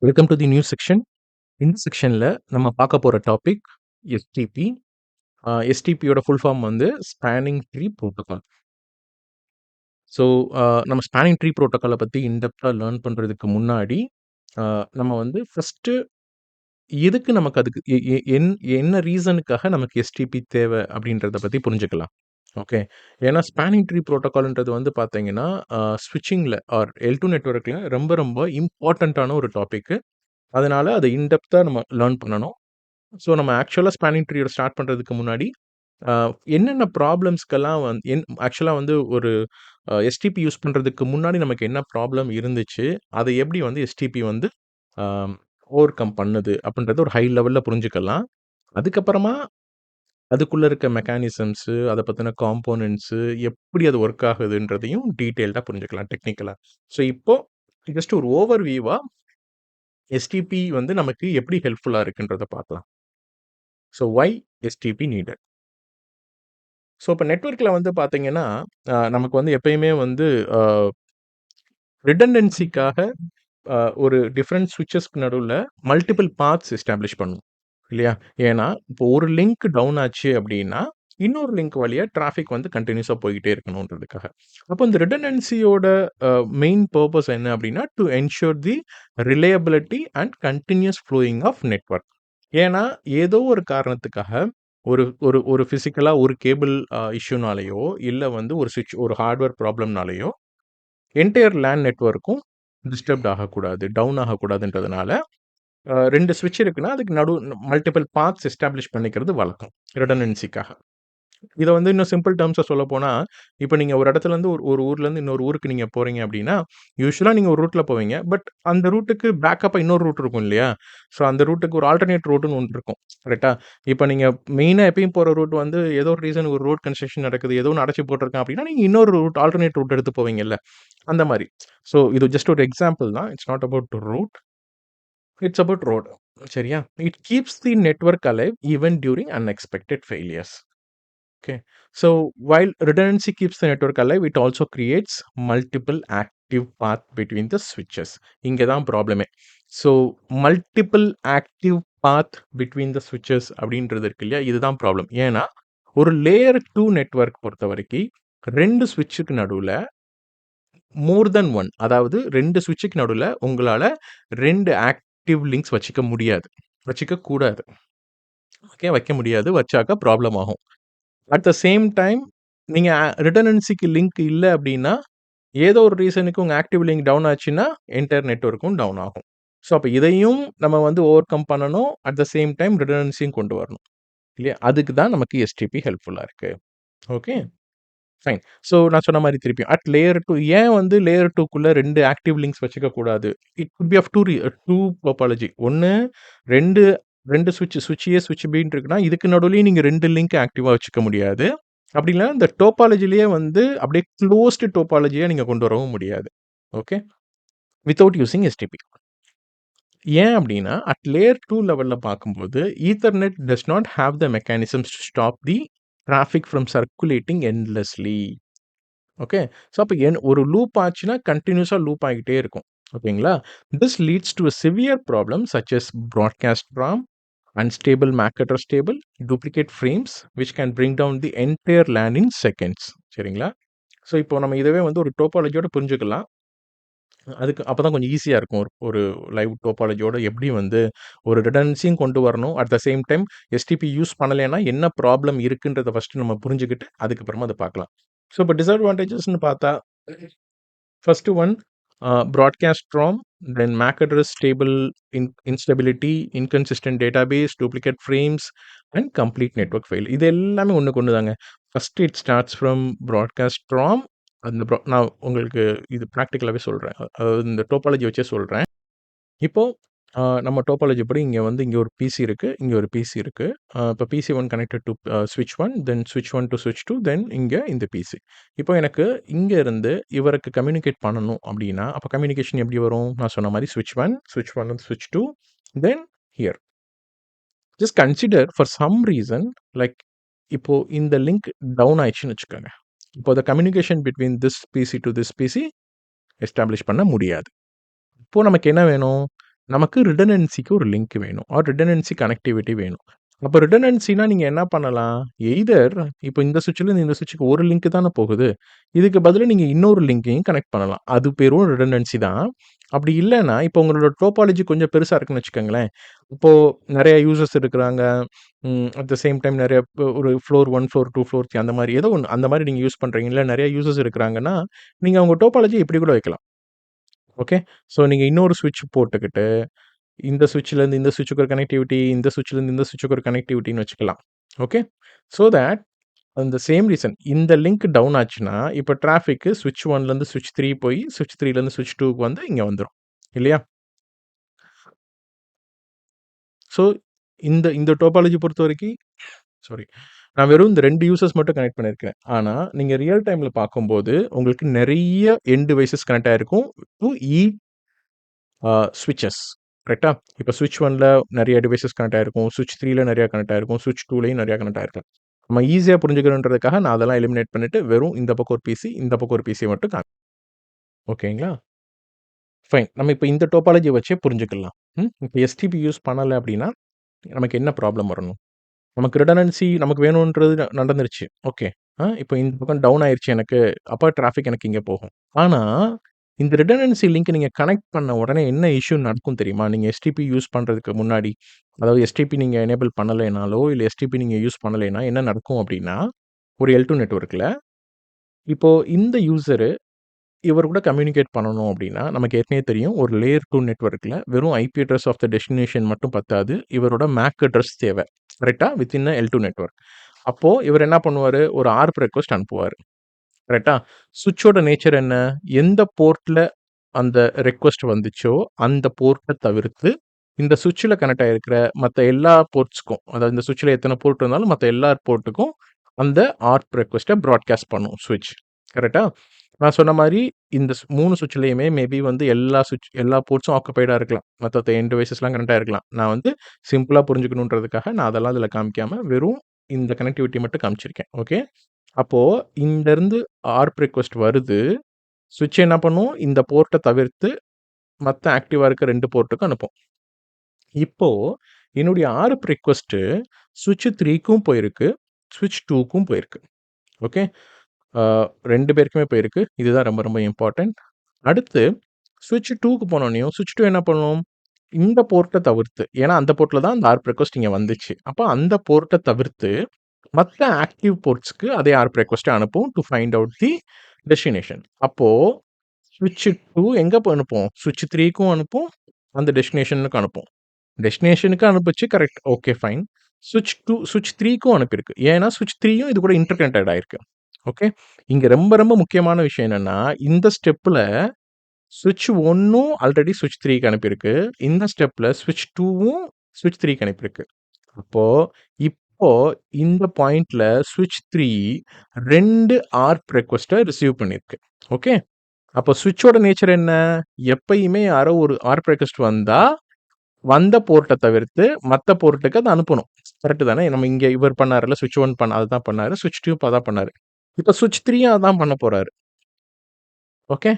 Welcome to the new section. இந்த செக்ஷனில் நம்ம பார்க்க போகிற டாபிக் எஸ்டிபி. எஸ்டிபியோட ஃபுல் ஃபார்ம் வந்து ஸ்பேனிங் ட்ரீ ப்ரோட்டோகால். ஸோ நம்ம ஸ்பேனிங் ட்ரீ ப்ரோட்டோக்காலை பற்றி இன்டெப்த்தாக லேர்ன் பண்ணுறதுக்கு முன்னாடி நம்ம வந்து ஃபஸ்ட்டு எதுக்கு நமக்கு அதுக்கு என்ன ரீசனுக்காக நமக்கு எஸ்டிபி தேவை அப்படின்றத பற்றி புரிஞ்சுக்கலாம். ஓகே, ஏன்னா ஸ்பேனிங் ட்ரீ ப்ரோட்டோகால்ன்றது வந்து பார்த்தீங்கன்னா ஸ்விட்சிங்கில் ஆர் L2 நெட்ஒர்க்கில் ரொம்ப ரொம்ப இம்பார்ட்டண்ட்டான ஒரு டாப்பிக்கு. அதனால அதை இன்டெப்த்தாக நம்ம லேர்ன் பண்ணணும். ஸோ நம்ம ஆக்சுவலாக ஸ்பேனிங் ட்ரீயோட ஸ்டார்ட் பண்ணுறதுக்கு முன்னாடி என்னென்ன ப்ராப்ளம்ஸ்க்கெல்லாம் ஆக்சுவலாக வந்து ஒரு எஸ்டிபி யூஸ் பண்ணுறதுக்கு முன்னாடி நமக்கு என்ன ப்ராப்ளம் இருந்துச்சு, அதை எப்படி வந்து எஸ்டிபி வந்து ஓவர் கம் பண்ணுது அப்படின்றத ஒரு ஹை லெவலில் புரிஞ்சுக்கலாம். அதுக்கப்புறமா அதுக்குள்ளே இருக்க மெக்கானிசம்ஸு, அதை பற்றின காம்போனன்ட்ஸு, எப்படி அது ஒர்க் ஆகுதுன்றதையும் டீட்டெயில்டாக புரிஞ்சுக்கலாம் டெக்னிக்கலாக. ஸோ இப்போது ஜஸ்ட் ஒரு ஓவர் வியூவாக எஸ்டிபி வந்து நமக்கு எப்படி ஹெல்ப்ஃபுல்லாக இருக்குன்றத பார்க்கலாம். So why STP needed? So இப்போ நெட்வொர்க்கில் வந்து பார்த்தீங்கன்னா, நமக்கு வந்து எப்பயுமே வந்து ரிடண்டன்சிக்காக ஒரு டிஃப்ரெண்ட் ஸ்விட்சஸ்க்கு நடுவுல மல்டிபிள் பாத்ஸ் எஸ்டாப்ளிஷ் பண்ணும் இல்லையா? ஏன்னா, இப்போ ஒரு லிங்க் டவுன் ஆச்சு அப்படின்னா, இன்னொரு லிங்க் வழியா டிராஃபிக் வந்து கன்டினியூஸா போய்க்கிட்டே இருக்கணுன்றதுக்காக. அப்போ இந்த ரிடண்டன்சியோட மெயின் பர்ப்பஸ் என்ன அப்படின்னா, to ensure the reliability and continuous flowing of network. ஏன்னா, ஏதோ ஒரு காரணத்துக்காக ஒரு ஒரு ஒரு ஃபிசிக்கலா ஒரு கேபிள் இஷ்யூனாலயோ, இல்ல வந்து ஒரு ஒரு ஹார்ட்வேர் ப்ராப்ளம்னாலயோ, என்டையர் லேன் நெட்வொர்க்கும் டிஸ்டர்ப்ட் ஆகக்கூடாது, டவுன் ஆகக்கூடாதுன்றதுனால 2 ஸ்விட்ச் இருக்குன்னா, அதுக்கு மல்டிபிள் பாத்ஸ் எஸ்டாப்ளிஷ் பண்ணிக்கிறது வழக்கம், ரிடண்டன்சிக்காக. இத வந்து இன்னும் சிம்பிள் டெர்ம்ஸ்ல சொல்லப்போனா, இப்ப நீங்க ஒரு இடத்துலருந்து ஒரு ஊர்லேருந்து இன்னொரு ஊருக்கு நீங்க போறீங்க அப்படின்னா, யூசுவலா நீங்க ஒரு ரூட்ல போவீங்க. பட் அந்த ரூட்டுக்கு பேக்கப்‌பா இன்னொரு ரூட் இருக்கும் இல்லையா? ஸோ அந்த ரூட்டுக்கு ஒரு ஆல்டர்னேட் ரூட்ன்னு ஒண்ணு இருக்கும். கரெக்ட்டா? இப்ப நீங்க மெயினா எப்பயும் போற ரூட் வந்து ஏதோ ஒரு ரீசன் ஒரு ரோட் கன்ஸ்ட்ரக்ஷன் நடக்குது, ஏதோ ஒண்ணு அடைச்சு போட்டுருக்கான் அப்படின்னா, நீங்க இன்னொரு ரூட் ஆல்டர்னேட் ரூட் எடுத்து போவீங்கல்ல. அந்த மாரி. ஸோ இது ஜஸ்ட் ஒரு எக்ஸாம்பிள் தான். It's not about route. It's about road. சரியா? It keeps the network alive even during unexpected failures. Okay. So while redundancy keeps the network alive, it also creates multiple active path between the switches. இங்க தான் ப்ராப்ளமே. So multiple active path between the ஸ்விட்சஸ் அப்படின்றது இருக்கு இல்லையா? இதுதான் problem. ஏன்னா ஒரு லேயர் 2 நெட்வொர்க் பொறுத்த வரைக்கும் 2 ஸ்விட்சுக்கு நடுவில் மோர் தென் ஒன், அதாவது 2 ஸ்விட்சுக்கு நடுவில் உங்களால் 2 ஆக்டிவ் லிங்க்ஸ் வச்சுக்க முடியாது, வச்சுக்க கூடாது. ஓகே, வைக்க முடியாது. வச்சாக்கா ப்ராப்ளம் ஆகும். அட் த சேம் டைம் நீங்க ரிடண்டன்சிக்கு லிங்க் இல்ல அப்படின்னா, ஏதோ ஒரு ரீசனுக்கு உங்க ஆக்டிவ் லிங்க் டவுன் ஆச்சுன்னா, என்டையர் நெட்வொர்க்கும் டவுன் ஆகும். ஸோ அப்ப இதையும் நம்ம வந்து ஓவர் கம் பண்ணணும். அட் த சேம் டைம் ரிடண்டன்சியும் கொண்டு வரணும். இல்லையா? அதுக்கு தான் நமக்கு எஸ்டிபி ஹெல்ப்ஃபுல்லா இருக்கு. Okay, fine. ஸோ நான் சொன்ன மாரி திருப்பியும் அட் லேயர் 2 ஏன் வந்து லேயர் 2க்குள்ள 2 ஆக்டிவ் லிங்க்ஸ் வச்சுக்க கூடாது? It could be of 2 topology. 1 2 ஸ்விட்ச் ஏ, ஸ்விட்ச் பின்னு இருக்குன்னா, இதுக்கு நடுவுலயும் நீங்க 2 லிங்க் ஆக்டிவா வச்சுக்க முடியாது. அப்படி இல்லன்னா இந்த டோபாலஜிலேயே வந்து அப்படியே க்ளோஸ்டு டோபாலஜியா நீங்க கொண்டு வரவும் முடியாது. ஓகே. Without using STP. ஏன் அப்படின்னா, அட் லேயர் 2 லெவல்ல பார்க்கும்போது, ethernet does not have the mechanisms to stop the traffic from circulating endlessly. Okay. So அப்ப ஒரு லூப் ஆச்சுன்னா, கன்டினியூஸா லூப் ஆகிட்டே இருக்கும். ஓகேங்களா? This leads to a severe problem such as broadcast storm, unstable MAC address table, duplicate frames which can bring down the entire LAN in seconds. சரிங்களா? So இப்போ நம்ம இதவே வந்து ஒரு டோபாலஜியோட புரிஞ்சுக்கலாம். அதுக்கு அப்பதான் கொஞ்சம் ஈஸியா இருக்கும். ஒரு லைவ் டோபாலஜியோட எப்படி வந்து ஒரு ரிடண்டன்சியும் கொண்டு வரணும். At the same time SDP use பண்ணலைன்னா என்ன ப்ராப்ளம் இருக்குன்றத ஃபர்ஸ்ட் நம்ம புரிஞ்சுக்கிட்டு, அதுக்கப்புறமா அத பார்க்கலாம். ஸோ இப்போ டிஸ்அட்வான்டேஜஸ்ன்னு பார்த்தா, first one broadcast ROM, then MAC address table instability, inconsistent database, duplicate frames, and complete network fail. இது எல்லாமே ஒண்ணுக்கு ஒண்ணு தாங்க. First it starts from broadcast ROM. அந்த நான் உங்களுக்கு இது ப்ராக்டிகலாவே சொல்றேன். அதாவது இந்த டோபாலஜி வச்சே சொல்றேன். இப்போ நம்ம டோபாலஜி படி இங்க ஒரு பிசி இருக்கு. இங்க ஒரு பிசி இருக்கு. இப்போ PC1 கனெக்டட் டு ஸ்விட்ச் 1, தென் ஸ்விட்ச் 1 டு ஸ்விட்ச் 2, தென் இங்க இந்த பிசி. இப்போ எனக்கு இங்க இருந்து இவருக்கு கம்யூனிகேட் பண்ணணும் அப்படின்னா, அப்போ கம்யூனிகேஷன் எப்படி வரும்? நான் சொன்ன மாரி ஸ்விட்ச் 1 வந்து ஸ்விட்ச் 2, then here. Just consider for some reason like இப்போ இந்த லிங்க் டவுன் ஆயிடுச்சுன்னு வச்சுக்கோங்க. இப்போ the communication between this PC to this PC establish பண்ண முடியாது. இப்போ நமக்கு என்ன வேணும்? நமக்கு ரிடண்டன்சிக்கு ஒரு லிங்க் வேணும். ஆர் ரிடண்டன்சி கனெக்டிவிட்டி வேணும். அப்ப ரிடண்டன்சினா நீங்க என்ன பண்ணலாம்? எய்தர் இப்ப இந்த சுவிட்ச்லேருந்து இந்த சுவிட்சுக்கு ஒரு லிங்க் தானே போகுது. இதுக்கு பதிலா நீங்க இன்னொரு லிங்கையும் கனெக்ட் பண்ணலாம். அது பேரும் ரிடண்டன்சி தான். அப்படி இல்லன்னா, இப்போ உங்களோட டோபாலஜி கொஞ்சம் பெருசா இருக்குன்னு வச்சுக்கோங்களேன். இப்போ நெறைய யூசர்ஸ் இருக்கிறாங்க. அட் த சேம் டைம் நெறைய ஒரு ஃப்ளோர் 1, ஃப்ளோர் 2, ஃப்ளோர் 3 அந்த மாரி ஏதோ ஒண்ணு. அந்த மாரி நீங்க யூஸ் பண்றீங்க. இல்ல நெறைய யூசர்ஸ் இருக்கிறாங்கன்னா, நீங்க உங்க டோபாலஜி இப்படி கூட வைக்கலாம். ஓகே. ஸோ நீங்க இன்னொரு ஸ்விட்ச் போட்டுக்கிட்டு இந்த ஸ்விட்ச்லேருந்து இந்த ஸ்விட்சுக்கு ஒரு கனெக்டிவிட்டி, இந்த ஸ்விட்ச்லேருந்து இந்த ஸ்விட்சுக்கு ஒரு கனெக்டிவிட்டின்னு வச்சுக்கலாம். ஓகே. ஸோ தட் அந்த சேம் ரீசன் இந்த லிங்க் டவுன் ஆச்சுன்னா, இப்ப டிராஃபிக் ஸ்விட்ச் 1லேருந்து ஸ்விட்ச் 3 போய் ஸ்விட்ச் 3லேருந்து ஸ்விட்ச் 2க்கு வந்து இங்க வந்துரும். இல்லையா? ஸோ இந்த இந்த டோபாலஜி பொறுத்தவரைக்கும் சாரி. நான் வெறும் இந்த 2 யூசர்ஸ் மட்டும் கனெக்ட் பண்ணியிருக்கிறேன். ஆனா, நீங்க ரியல் டைம்ல பார்க்கும்போது, உங்களுக்கு நெறைய எண்ட் டிவைஸஸ் கனெக்ட் ஆயிருக்கும். டூ ஸ்விட்சஸ். கரெக்ட்டா? இப்ப ஸ்விட்ச் 1ல நெறைய டிவைஸஸ் கனெக்ட் ஆயிருக்கும். ஸ்விட்ச் 3ல நெறைய கனெக்ட் ஆயிருக்கும். ஸ்விட்ச் 2லயும் நெறைய கனெக்ட் ஆயிருக்கும். நம்ம ஈஸியா புரிஞ்சுக்கணுன்றதுக்காக நான் அதெல்லாம் எலிமினேட் பண்ணிட்டு, வெறும் இந்த பக்கம் ஒரு பிசி, இந்த பக்கம் ஒரு பிசிய மட்டும் ஓகேங்களா? ஃபைன். நம்ம இப்ப இந்த டோபாலஜிய வச்சே புரிஞ்சுக்கலாம். இப்ப எஸ்டிபி யூஸ் பண்ணல அப்டின்னா, நமக்கு என்ன ப்ராப்ளம் வரணும்? நமக்கு ரிடண்டன்சி நமக்கு வேணுன்றது நடந்துருச்சு. ஓகே. இப்ப இந்த பக்கம் டவுன் ஆயிருச்சு எனக்கு. அப்ப டிராஃபிக் எனக்கு இங்க போகும். ஆனா, இந்த ரிடண்டன்சி லிங்க் நீங்க கனெக்ட் பண்ண உடனே என்ன இஷ்யூ நடக்கும் தெரியுமா? நீங்க எஸ்டிபி யூஸ் பண்றதுக்கு முன்னாடி, அதாவது எஸ்டிபி நீங்க எனேபிள் பண்ணலைனாலோ, இல்ல எஸ்டிபி நீங்க யூஸ் பண்ணலைன்னா என்ன நடக்கும் அப்டின்னா, ஒரு L2 நெட்வொர்க்ல இப்போ இந்த யூசரு இவர் கூட கம்யூனிகேட் பண்ணணும் அப்டின்னா, நமக்கு ஏற்கனவே தெரியும். ஒரு லேயர் 2 நெட்வொர்க்ல வெறும் IP address of the destination மட்டும் பத்தாது. இவரோட மேக் அட்ரஸ் தேவ. கரெக்ட்டா? Within a L2 network. அப்போ இவர் என்ன பண்ணுவாரு? ஒரு ஆர்ப் ரெக்வெஸ்ட் அனுப்புவாரு. கரெக்ட்டா? சுவிட்சோட நேச்சர் என்ன? எந்த போர்ட்ல அந்த ரெக்வெஸ்ட் வந்துச்சோ, அந்த போர்ட்ட தவிர்த்து, இந்த சுவிட்ச்ல கனெக்ட் ஆயிருக்கிற மத்த எல்லா போர்ட்ஸ்க்கும், அதாவது இந்த சுவிட்ச்ல எத்தன போர்ட் இருந்தாலும் மத்த எல்லா போர்ட்டுக்கும் அந்த ஆர்ப் ரெக்வெஸ்ட்ட பிராட்காஸ்ட் பண்ணும் ஸ்விட்ச். கரெக்ட்டா? நான் சொன்ன மாரி இந்த 3 சுவிட்ச்லயுமே மேபி வந்து எல்லா போர்ட்ஸும் ஆக்குபைடா இருக்கலாம். மத்த எண்ட் டிவைஸஸ்லாம் கனெக்ட் ஆயிருக்கலாம். நான் வந்து சிம்பிளா புரிஞ்சுக்கணுன்றதுக்காக நான் அதெல்லாம் இதுல காமிக்காம, வெறும் இந்த கனெக்டிவிட்டி மட்டும் காமிச்சிருக்கேன். ஓகே. அப்போ இங்கருந்து ஆர்ப் ரிக்வெஸ்ட் வருது. ஸ்விட்ச் என்ன பண்ணும்? இந்த போர்ட்ட தவிர்த்து மத்த ஆக்டிவா இருக்க 2 போர்ட்டுக்கும் அனுப்பும். இப்போ என்னுடைய ஆர்ப் ரிக்வெஸ்ட் ஸ்விட்ச் 3க்கும் போயிருக்கு. ஸ்விட்ச் 2க்கும் போயிருக்கு. ஓகே. ஆ 2 பேருக்குமே போயிருக்கு. இதுதான் ரொம்ப ரொம்ப இம்பார்ட்டன்ட். அடுத்து ஸ்விட்ச் 2க்கு போனோனயும், ஸ்விட்ச் 2 என்ன பண்ணும்? இந்த போர்ட்ட தவிர்த்து, ஏன்னா அந்த போர்ட்ல தான் அந்த ஆர்ப் ரெக்வெஸ்ட் இங்க வந்துச்சு. அப்ப அந்த போர்ட்ட தவிர்த்து, மத்த ஆக்டிவ் போர்ட்ஸ்க்கு அதே ஆர்ப் ரெக்வெஸ்ட்ட அனுப்பும் to find out the destination. அப்போ ஸ்விட்ச் 2 எங்க அனுப்பும்? ஸ்விட்ச் 3க்கும் அனுப்பும், அந்த டெஸ்டினேஷனுக்கு அனுப்பும். டெஸ்டினேஷனுக்கு அனுப்புச்சு கரெக்ட். Okay fine. ஸ்விட்ச் 3க்கும் அனுப்பியிருக்கு. ஏன்னா ஸ்விட்ச் 3யும் இது கூட இன்டர் கனெக்டட் ஆயிருக்கு. ஓகே. இங்க ரொம்ப ரொம்ப முக்கியமான விஷயம் என்னன்னா, இந்த ஸ்டெப்ல ஸ்விட்ச் 1ம் ஆல்ரெடி ஸ்விட்ச் 3க்கு அனுப்பியிருக்கு. இந்த ஸ்டெப்ல ஸ்விட்ச் 2வும் ஸ்விட்ச் 3க்கு அனுப்பியிருக்கு. அப்போ இப்போ இந்த பாயிண்ட்ல ஸ்விட்ச் 3 2 ஆர்ப் ரெக்வெஸ்ட்ட ரிசீவ் பண்ணியிருக்கு. ஓகே. அப்போ ஸ்விட்சோட நேச்சர் என்ன? எப்பயுமே யாரோ ஒரு ஆர்ப் ரெக்வெஸ்ட் வந்தா, வந்த போர்ட்ட தவிர்த்து மத்த போர்ட்டுக்கு அத அனுப்பணும். கரெக்ட் தானே? நம்ம இங்க இவர் பண்ணாருல்ல, ஸ்விட்ச் 1 அதுதான் பண்ணாரு. ஸ்விட்ச் 2 இப்ப அதான் பண்ணாரு. இப்ப ஸ்விட்ச் 3யும் அதான் பண்ண போறாரு. ஓகே.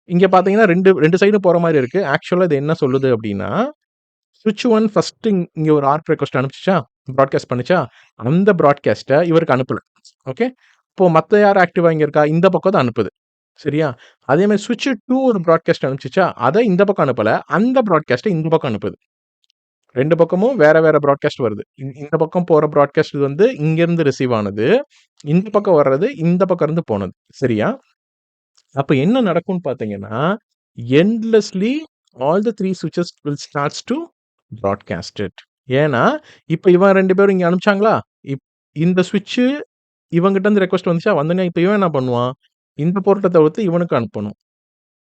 இங்க பார்த்தீங்கன்னா 2 சைடும் போற மாரி இருக்கு. ஆக்சுவலா இது என்ன சொல்லுது அப்டின்னா, ஸ்விட்ச் 1 ஃபர்ஸ்ட் இங்க ஒரு ஆர்ப் ரெக்வெஸ்ட் அனுப்பிச்சுச்சா? பிராட்காஸ்ட் பண்ணுச்சா? அந்த பிராட்காஸ்ட்ட இவருக்கு அனுப்பல. ஓகே. இப்போ மத்த யார் ஆக்டிவா இங்க இருக்கா? இந்த பக்கம் தான் அனுப்புது. சரியா? அதே மாரி ஸ்விட்ச் 2 ஒரு பிராட்காஸ்ட் அனுப்பிச்சுச்சா? அத இந்த பக்கம் அனுப்பல. அந்த பிராட்காஸ்ட்ட இந்த பக்கம் அனுப்புது. 2 பக்கமும் வேற வேற பிராட்காஸ்ட் வருது. இந்த பக்கம் போற பிராட்காஸ்ட் வந்து இங்கருந்து ரிசீவ் ஆனது. இந்த பக்கம் வர்றது இந்த பக்கம் இருந்து போனது. சரியா? அப்ப என்ன நடக்கும்னு பார்த்தீங்கன்னா, எண்ட்லெஸ்லி ஆல் த 3 ஸ்விட்சஸ் will starts to broadcast it. ஏன்னா, இப்ப இவன் 2 பேரும் இங்க அனுப்பிச்சாங்களா? இந்த ஸ்விட்ச் இவன்கிட்ட இருந்து ரெக்வெஸ்ட் வந்துச்சா? வந்தோனே இப்ப இவன் என்ன பண்ணுவான்? இந்த போர்ட்ட தவிர்த்து இவனுக்கு அனுப்பணும்.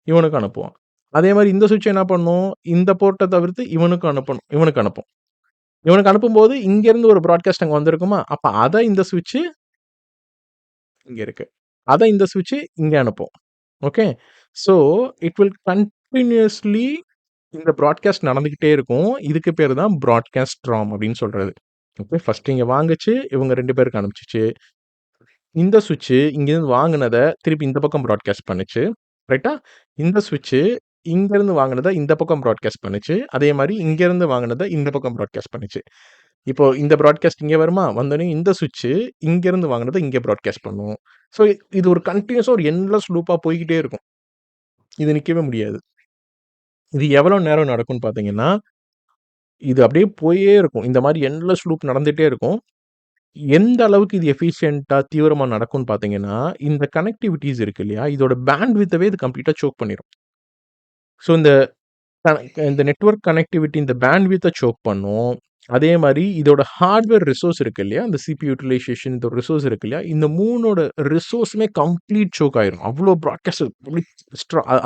இவனுக்கு அனுப்புவான். அதே மாரி இந்த ஸ்விட்ச் என்ன பண்ணும்? இந்த போர்ட்ட தவிர்த்து இவனுக்கு அனுப்பணும். இவனுக்கு அனுப்பும். இவனுக்கு அனுப்பும்போது இங்கருந்து ஒரு பிராட்காஸ்ட் அங்க வந்திருக்குமா? அப்ப அத இந்த ஸ்விட்ச் இங்க இருக்கு. அத இந்த ஸ்விட்ச் இங்க அனுப்பும். ஓகே. ஸோ, இட் வில் கன்டினியூயஸ்லி இந்த பிராட்காஸ்ட் நடந்துகிட்டே இருக்கும். இதுக்கு பேரு தான் பிராட்காஸ்ட் ராம் அப்படின்னு சொல்றது. ஓகே. ஃபர்ஸ்ட் இங்க வாங்குச்சு. இவங்க 2 பேருக்கு அனுப்பிச்சுச்சு. இந்த ஸ்விட்ச் இங்கேருந்து வாங்குனத திருப்பி இந்த பக்கம் பிராட்காஸ்ட் பண்ணுச்சு. ரைட்டா? இந்த ஸ்விட்ச் இங்கருந்து வாங்குனத இந்த பக்கம் ப்ராட்காஸ்ட் பண்ணுச்சு. அதே மாரி இங்கருந்து வாங்குனத இந்த பக்கம் ப்ராட்காஸ்ட் பண்ணுச்சு. இப்போ இந்த ப்ராட்காஸ்ட் இங்க வருமா? வந்தோனே இந்த சுவிட்ச் இங்கருந்து வாங்குனத இங்க ப்ராட்காஸ்ட் பண்ணும். ஸோ இது ஒரு கன்டினியூஸா ஒரு எண்ட்லெஸ் லூப்பா போய்க்கிட்டே இருக்கும். இது நிக்கவே முடியாது. இது எவ்வளோ நேரம் நடக்கும்னு பார்த்தீங்கன்னா, இது அப்படியே போயே இருக்கும். இந்த மாரி எண்ட்லெஸ் லூப் நடந்துட்டே இருக்கும். எந்த அளவுக்கு இது எஃபிஷியன்ட்டா, தீவிரமா நடக்கும்னு பார்த்தீங்கன்னா, இந்த கனெக்டிவிட்டீஸ் இருக்கு இல்லையா? இதோட பேண்ட்வித்தவே இது கம்ப்ளீட்டா சோக் பண்ணிரும். ஸோ க இந்த நெட்வொர்க் கனெக்டிவிட்டி இந்த பேண்ட்வித்த சோக் பண்ணும். அதே மாரி இதோட ஹார்ட்வேர் ரிசோர்ஸ் இருக்கு இல்லையா? இந்த சிபியூ யுட்டிலைசேஷன் இந்த ரிசோர்ஸ் இருக்கு இல்லையா? இந்த 3ஓட ரிசோர்ஸுமே கம்ப்ளீட் சோக் ஆயிரும். அவ்ளோ ப்ராட்காஸ்ட்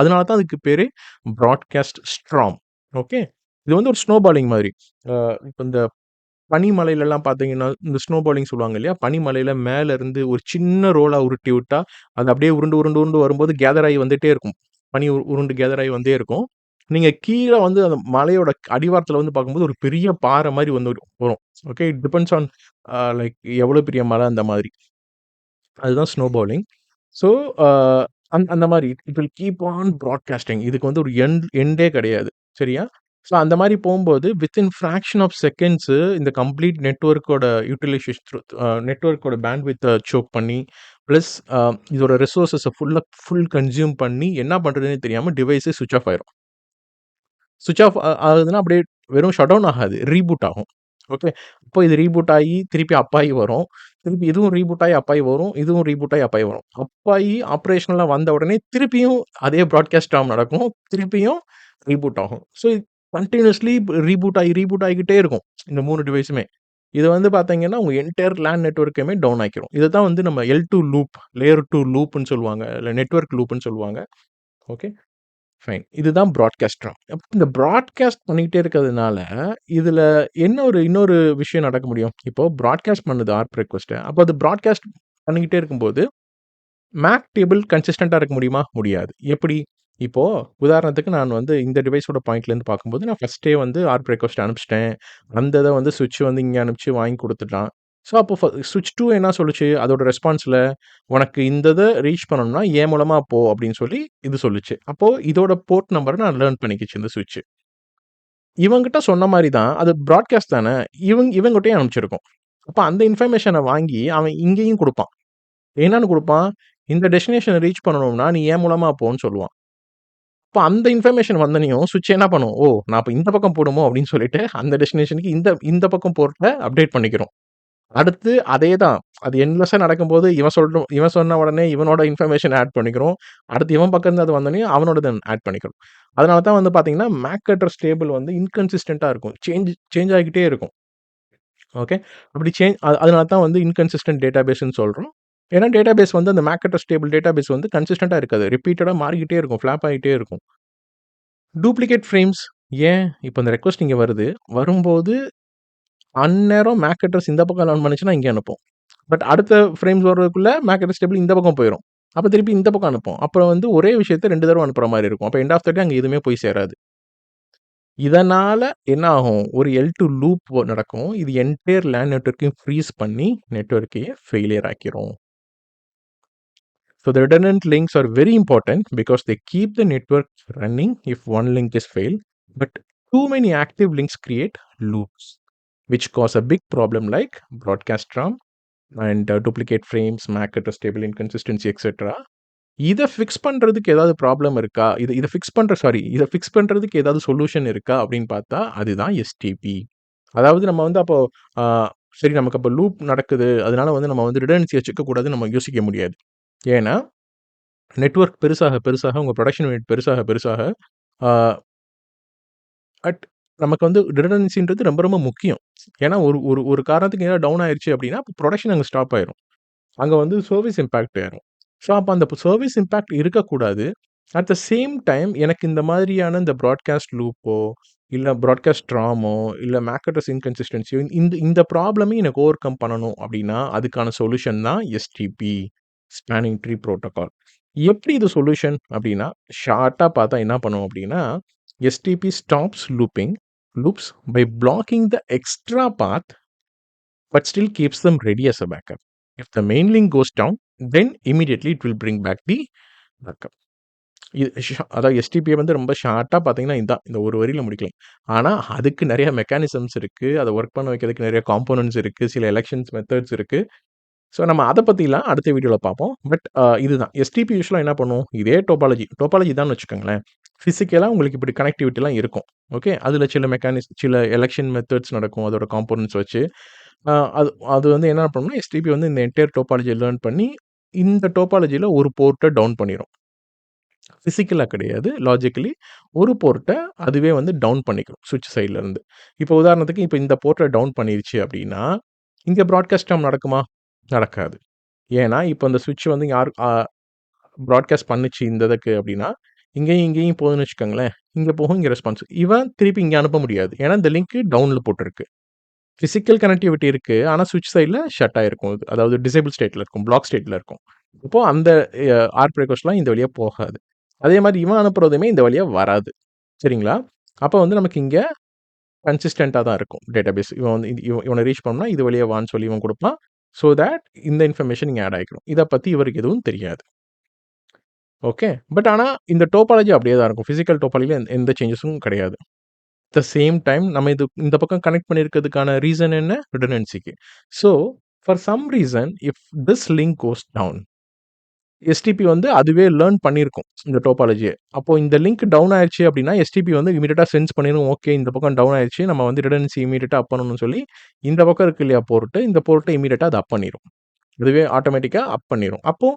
அதனால தான் அதுக்கு பேரே ப்ராட்காஸ்ட் ஸ்ட்ராம். ஓகே. இது வந்து ஒரு ஸ்னோபாலிங் மாதிரி. அ இப்ப இந்த பனிமலையிலலாம் பார்த்தீங்கன்னா, இந்த ஸ்னோபாலிங் சொல்லுவாங்க இல்லையா? பனிமலையில மேல இருந்து ஒரு சின்ன ரோலா உருட்டி விட்டா, அது அப்படியே உருண்டு, உருண்டு, உருண்டு வரும்போது கேதர் ஆகி வந்துட்டே இருக்கும். பனி உருண்டு கேதர் ஆகி வந்தே இருக்கும். நீங்க கீழ வந்து அந்த மலையோட அடிவாரத்தில வந்து பார்க்கும்போது, ஒரு பெரிய பாறை மாரி வந்து வரும். Okay. It depends on like எவ்வளோ பெரிய மலை அந்த மாதிரி. அதுதான் ஸ்னோபாலிங். ஸோ, அ அந்த மாரி it will keep on broadcasting. இதுக்கு வந்து ஒரு எண்டே கிடையாது. சரியா? ஸோ, அந்த மாரி போம்போது வித்தின் ஃபிராக்ஷன் ஆஃப் செகண்ட்ஸு இந்த கம்ப்ளீட் நெட்வொர்க்கோட யுட்டிலைசேஷன் நெட்வொர்க்கோட பேண்ட்வித்த சோக் பண்ணி, பிளஸ் இதோட ரிசோர்ஸஸ ஃபுல் கன்சியூம் பண்ணி என்ன பண்றதுன்னே தெரியாம டிவைஸே ஸ்விட்ச் ஆஃப் ஆயிரும். ஸ்விட்ச் ஆஃப் ஆகுதுன்னா அப்படியே வெறும் ஷட் டவுன் ஆகாது. ரீபூட் ஆகும். ஓகே. அப்போ இது ரீபூட் ஆயி திருப்பி அப் ஆயி வரும். திருப்பி இதுவும் ரீபூட் ஆயி அப் ஆயி வரும். இதுவும் ரீபூட் ஆயி அப் ஆயி வரும். அப் ஆயி ஆப்பரேஷனலா வந்த உடனே திருப்பியும் அதே ப்ராட்காஸ்ட் ஆம் நடக்கும். திருப்பியும் ரீபூட் ஆகும். ஸோ கன்டினியூஸ்லி ரீபூட் ஆகிக்கிட்டே இருக்கும். இந்த 3 டிவைஸுமே. இது வந்து பார்த்தீங்கன்னா, உங்க என்டையர் லேன் நெட்வொர்க்கையுமே டவுன் ஆக்கிரும். இத தான் வந்து நம்ம L2 லூப், லேயர் 2 லூப்ன்னு சொல்லுவாங்க. இல்ல நெட்வொர்க் லூப்ன்னு சொல்லுவாங்க. ஓகே. ஃபைன். இதுதான் ப்ராட்காஸ்டர். இந்த ப்ராட்காஸ்ட் பண்ணிக்கிட்டே இருக்கிறதுனால, இதுல என்ன இன்னொரு விஷயம் நடக்க முடியும். இப்போ ப்ராட்காஸ்ட் பண்ணுது ஆர்ப் ரிக்வெஸ்ட்ட. அப்போ அது ப்ராட்காஸ்ட் பண்ணிக்கிட்டே இருக்கும்போது, மேக் டேபிள் கன்சிஸ்டென்ட்டா இருக்க முடியுமா? முடியாது. எப்படி? இப்போ உதாரணத்துக்கு நான் வந்து இந்த டிவைஸோட பாயிண்ட்லேருந்து பார்க்கும்போது, நான் ஃபர்ஸ்ட்டே வந்து ஆர்ப் ரிக்வெஸ்ட் அனுப்பிச்சுட்டேன். அந்த இத வந்து ஸ்விட்ச் வந்து இங்க அனுப்பிச்சு வாங்கி குடுத்துட்டான். ஸோ, அப்போ ஸ்விட்ச் 2 என்ன சொல்லுச்சு? அதோட ரெஸ்பான்ஸ்ல, "உனக்கு இந்த இத ரீச் பண்ணணும்னா, என் மூலமா போ" அப்படின்னு சொல்லி இது சொல்லுச்சு. அப்போ இதோட போர்ட் நம்பர நான் லேர்ன் பண்ணிக்கிச்சு இந்த ஸ்விட்ச். இவன்கிட்ட சொன்ன மாரி தான், அது ப்ராட்காஸ்ட் தானே. இவன்கிட்டயும் அனுப்பிச்சிருக்கும். அப்ப அந்த இன்ஃபர்மேஷன வாங்கி அவன் இங்கேயும் குடுப்பான். என்னன்னு குடுப்பான்? "இந்த டெஸ்டினேஷன ரீச் பண்ணணும்னா, நீ என் மூலமா போன்னு" சொல்லுவான். அப்ப அந்த இன்ஃபர்மேஷன் வந்தோனயும் ஸ்விட்ச் என்ன பண்ணும்? "ஓ! நான் அப்ப இந்த பக்கம் போணுமோ?" அப்படின்னு சொல்லிட்டு அந்த டெஸ்டினேஷனுக்கு இந்த இந்த பக்கம் போர்ட்ட அப்டேட் பண்ணிக்கிறோம். அடுத்து அதே தான். அது எண்ட்லெஸ்ஸா நடக்கும்போது இவன் சொன்ன உடனே இவனோட இன்ஃபர்மேஷன் ஆட் பண்ணிக்கிறோம். அடுத்து இவன் பக்கம் இருந்து அது வந்தோனயும் அவனோடத ஆட் பண்ணிக்கிறோம். அதனால தான் வந்து பார்த்தீங்கன்னா, மேக் அட்ரஸ் டேபிள் வந்து இன்கன்சிஸ்டன்ட்டா இருக்கும். சேஞ்ச் ஆகிக்கிட்டே இருக்கும். ஓகே. அப்படி அதனால தான் வந்து இன்கன்சிஸ்டன்ட் டேட்டாபேஸ்ன்னு சொல்றோம். ஏன்னா டேட்டாபேஸ் வந்து அந்த மேக் அட்ரஸ் டேபிள் டேட்டாபேஸ் வந்து கன்சிஸ்டன்ட்டா இருக்காது. ரிப்பீட்டடா மாறிக்கிட்டே இருக்கும். ஃபிளாப் ஆகிட்டே இருக்கும். டூப்ளிகேட் ஃப்ரேம்ஸ் ஏன்? இப்ப இந்த ரெக்வெஸ்ட் இங்க வருது. வரும்போது அந்நேரம் மேக் அட்ரஸ் இந்த பக்கம் லேர்ன் பண்ணுச்சுன்னா இங்க அனுப்பும். பட் அடுத்த ஃப்ரேம்ஸ் வர்றதுக்குள்ள மேக் அட்ரஸ் டேபிள் இந்த பக்கம் போயிரும். அப்ப திருப்பி இந்த பக்கம் அனுப்பும். அப்புறம் வந்து ஒரே விஷயத்த 2 தடவ அனுப்புற மாரி இருக்கும். அப்ப எண்ட் ஆஃப் த டே அங்க எதுவுமே போய் சேராது. இதனால என்ன ஆகும்? ஒரு L2 லூப் நடக்கும். இது என்டையர் லேன் நெட்வொர்க்கையும் ஃப்ரீஸ் பண்ணி நெட்வொர்க்கையே failure ஆக்கிரும். So the redundant links are very important because they keep the network running if one link is failed. But too many active links create loops, which cause a big problem like broadcast RAM and duplicate frames, MAC address table inconsistency, etc. இத fix பண்றதுக்கு ஏதாவது problem இருக்கா? இத fix பண்றதுக்கு ஏதாவது solution இருக்கா? அப்படின்னு பார்த்தா, அதுதான் எஸ்டிபி. அதாவது நம்ம வந்து அப்போ ஆ சரி நமக்கு அப்போ லூப் நடக்குது. அதனால வந்து நம்ம வந்து ரிடன்டன்சி வச்சுக்கக்கூடாதுன்னு நம்ம யோசிக்க முடியாது. ஏன்னா, நெட்வொர்க் பெருசாக உங்க புரொடக்ஷன் யூனிட் பெருசாக ஆ அட் நமக்கு வந்து ரிடன்டன்சின்றது ரொம்ப ரொம்ப முக்கியம். ஏன்னா, ஒரு ஒரு ஒரு காரணத்துக்கு ஏதாவது டவுன் ஆயிருச்சு அப்படின்னா, அப்போ புரொடக்ஷன் அங்க ஸ்டாப் ஆயிரும். அங்க வந்து சர்விஸ் இம்பாக்ட் ஆயிரும். ஸோ, அப்ப அந்த சர்விஸ் இம்பாக்ட் இருக்கக்கூடாது. அட் த சேம் டைம் எனக்கு இந்த மாதிரியான இந்த பிராட்காஸ்ட் லூப்போ, இல்ல பிராட்காஸ்ட் ட்ராமோ, இல்ல மேக் அட்ரஸ் இன்கன்சிஸ்டன்சியோ இந்த இந்த ப்ராப்ளமையும் எனக்கு ஓவர் கம் பண்ணணும் அப்படின்னா, அதுக்கான சொல்யூஷன் தான் எஸ்டிபி ஸ்பானிங் ட்ரீ புரோட்டோகால். எப்படி இது சொல்யூஷன் அப்படின்னா, ஷார்ட்டா பார்த்தா என்ன பண்ணும் அப்படின்னா, STP stops loops by blocking the extra path but still keeps them ready as a backup. If the main link goes down, then immediately it will bring back the backup. அதாவது SDPI வந்து ரொம்ப ஷார்ட்டா பார்த்தீங்கன்னா இதான். இந்த ஒரு வரியில முடிக்கலாம். ஆனா, அதுக்கு நெறைய மெக்கானிசம்ஸ் இருக்கு. அத வொர்க் பண்ண வைக்கிறதுக்கு நெறைய காம்போனன்ட்ஸ் இருக்கு. சில எலக்ஷன்ஸ் மெத்தட்ஸ் இருக்கு. ஸோ நம்ம அத பத்திலாம் அடுத்த வீடியோல பார்ப்போம். பட் இதுதான். எஸ்டிபி யூசுவலா என்ன பண்ணும்? இதே டோபாலஜி தான்னு வச்சுக்கோங்களேன். பிசிக்கலா உங்களுக்கு இப்படி கனெக்டிவிட்டிலாம் இருக்கும். ஓகே. அதுல சில எலக்ஷன் மெத்தட்ஸ் நடக்கும். அதோட காம்போனன்ட்ஸ் வச்சு. அ அது அது வந்து என்ன பண்ணும்னா, எஸ்டிபி வந்து இந்த என்டையர் டோபாலஜிய லேர்ன் பண்ணி, இந்த டோபாலஜில ஒரு போர்ட்ட டவுன் பண்ணிரும். பிசிக்கலா கிடையாது. லாஜிக்கலி ஒரு போர்ட்ட அதுவே வந்து டவுன் பண்ணிக்கும். ஸ்விட்ச் சைட்ல இருந்து. இப்போ உதாரணத்துக்கு இப்ப இந்த போர்ட்ட டவுன் பண்ணிருச்சு அப்படின்னா, இங்க பிராட்காஸ்ட் டெர்ம் நடக்குமா? நடக்காது. ஏன்னா, இப்ப அந்த ஸ்விட்ச் வந்து யார் பிராட்காஸ்ட் பண்ணுச்சு இந்த இதுக்கு அப்படின்னா, இங்கேயும் போகுதுன்னு வச்சுக்கோங்களேன். இங்க போகும், இங்க ரெஸ்பான்ஸ். இவன் திருப்பி இங்க அனுப்ப முடியாது. ஏன்னா, இந்த லிங்க் டவுன்ல போட்டிருக்கு. பிசிக்கல் கனெக்டிவிட்டி இருக்கு. ஆனா, ஸ்விட்ச் சைட்ல ஷட் ஆயிருக்கும் இது. அதாவது டிசேபிள் ஸ்டேட்ல இருக்கும். பிளாக் ஸ்டேட்ல இருக்கும். இப்போ அந்த ஆர்ப் ரெக்வெஸ்ட்லாம் இந்த வழியா போகாது. அதே மாரி இவன் அனுப்புறதுமே இந்த வழியா வராது. சரிங்களா? அப்ப வந்து நமக்கு இங்க கன்சிஸ்டென்ட்டா தான் இருக்கும் டேட்டாபேஸ். இவன் வந்து இவன ரீச் பண்ணா இது வழியா வான்னு சொல்லி இவன் குடுப்பான். சோ தட் இந்த இன்ஃபர்மேஷன் இங்க ஆட் ஆயிக்கும். இத பத்தி இவருக்கு எதுவும் தெரியாது. ஓகே. பட் ஆனா இந்த டோபாலஜி அப்படியே தான் இருக்கும். பிசிக்கல் டோபாலஜில எந்த சேஞ்சஸும் கிடையாது. த சேம் டைம் நம்ம இந்த பக்கம் கனெக்ட் பண்ணியிருக்கிறதுக்கான ரீசன் என்ன? ரிடண்டன்சிக்கு. So, for some reason if this link goes down, STP வந்து அதுவே லேர்ன் பண்ணியிருக்கும், இந்த டோபாலஜிய. அப்போ இந்த லிங்க் டவுன் ஆயிருச்சு அப்படின்னா, எஸ்டிபி வந்து இமிடியேட்டா சென்ஸ் பண்ணிரும். ஓகே, இந்த பக்கம் டவுன் ஆயிருச்சு. நம்ம வந்து ரிடண்டன்சி இமிடியேட்டா அப் பண்ணணும்னு சொல்லி, இந்த பக்கம் இருக்கு இல்லையா போர்ட், இந்த போர்ட்ட இமிடியேட்டா அது அப் பண்ணிரும். இதுவே ஆட்டோமேட்டிக்கா அப் பண்ணிரும். அப்போ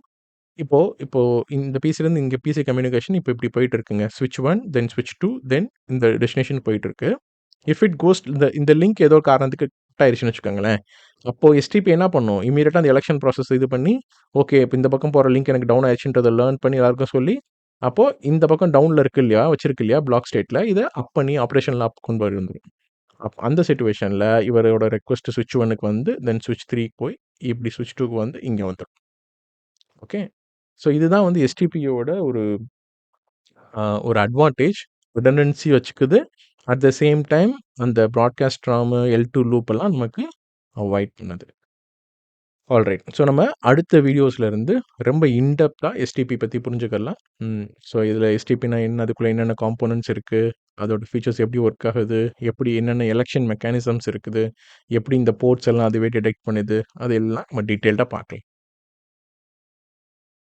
இப்போ இப்போ இந்த பிசிலேருந்து இங்க பிசி கம்யூனிகேஷன் இப்போ இப்படி போயிட்டு இருக்குங்க. ஸ்விட்ச் 1 தென் ஸ்விட்ச் 2 தென் இந்த டெஸ்டினேஷன் போயிட்டு இருக்கு. இஃப் இட் கோஸ் இந்த இந்த லிங்க் ஏதோ ஒரு காரணத்துக்கு கட் ஆயிருச்சுன்னு வச்சுக்கோங்களேன். அப்போ எஸ்டிபி என்ன பண்ணும்? இம்மீடியட்டா அந்த எலக்ஷன் ப்ராசஸ் இது பண்ணி, ஓகே இப்ப இந்த பக்கம் போற லிங்க் எனக்கு டவுன் ஆயிருச்சுன்றத லேர்ன் பண்ணி எல்லாருக்கும் சொல்லி, அப்போ இந்த பக்கம் டவுன்ல இருக்கு இல்லையா? வச்சிருக்கு இல்லையா? பிளாக் ஸ்டேட்ல இத அப் பண்ணி ஆப்பரேஷன்ல அப் கொண்டு வந்துரும். அந்த சிச்சுவேஷன்ல இவரோட ரெக்வெஸ்ட் ஸ்விட்ச் 1க்கு வந்து தென் ஸ்விட்ச் 3க்கு போய் இப்படி ஸ்விட்ச் 2க்கு வந்து இங்க வந்துரும். ஓகே. ஸோ இதுதான் வந்து எஸ்டிபியோட ஒரு அட்வான்டேஜ். ரிடண்டன்சி வச்சுக்குது. அட் த சேம் டைம் அந்த பிராட்காஸ்ட் ராமு, L2 லூப் எல்லாம் நமக்கு அவாய்ட் பண்ணுது. ஆல்ரைட். ஸோ நம்ம அடுத்த வீடியோஸ்ல இருந்து ரொம்ப இன்டெப்த்தா எஸ்டிபி பத்தி புரிஞ்சுக்கலாம். ஸோ இதில எஸ்டிபினா என்ன? அதுக்குள்ள என்னென்ன காம்போனன்ட்ஸ் இருக்கு? அதோட ஃபீச்சர்ஸ் எப்படி ஒர்க் ஆகுது? எப்படி என்னென்ன எலக்ஷன் மெக்கானிசம்ஸ் இருக்குது? எப்படி இந்த போர்ட்ஸ் எல்லாம் அதுவே டிடெக்ட் பண்ணுது? அது எல்லாம் நம்ம டீட்டெயில்டா பார்க்கலாம்.